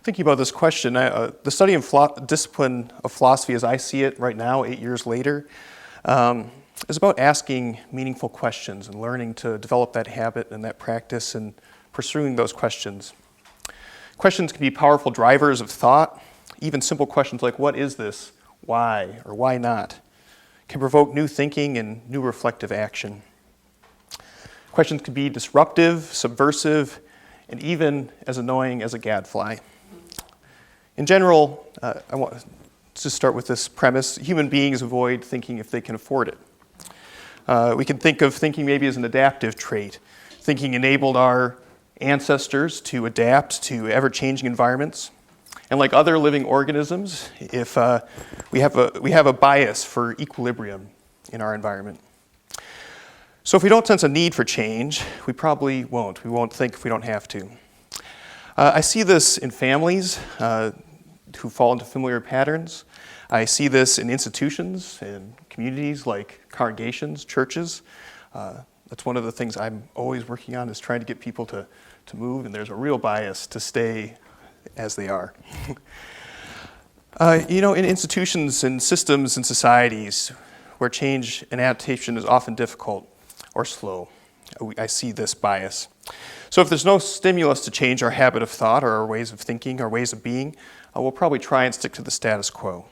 Thinking about this question, the study and discipline of philosophy as I see it right now, 8 years later, is about asking meaningful questions and learning to develop that habit and that practice and pursuing those questions. Questions can be powerful drivers of thought. Even simple questions like, what is this, why, or why not, can provoke new thinking and new reflective action. Questions can be disruptive, subversive, and even as annoying as a gadfly. In general, I want to start with this premise. Human beings avoid thinking if they can afford it. We can think of thinking maybe as an adaptive trait. Thinking enabled our ancestors to adapt to ever-changing environments. And like other living organisms, if we have a bias for equilibrium in our environment. So if we don't sense a need for change, we probably won't. We won't think if we don't have to. I see this in families who fall into familiar patterns. I see this in institutions and communities like congregations, churches. That's one of the things I'm always working on, is trying to get people to move, and there's a real bias to stay as they are. In institutions and systems and societies where change and adaptation is often difficult or slow, I see this bias. So if there's no stimulus to change our habit of thought or our ways of thinking, our ways of being, we'll probably try and stick to the status quo.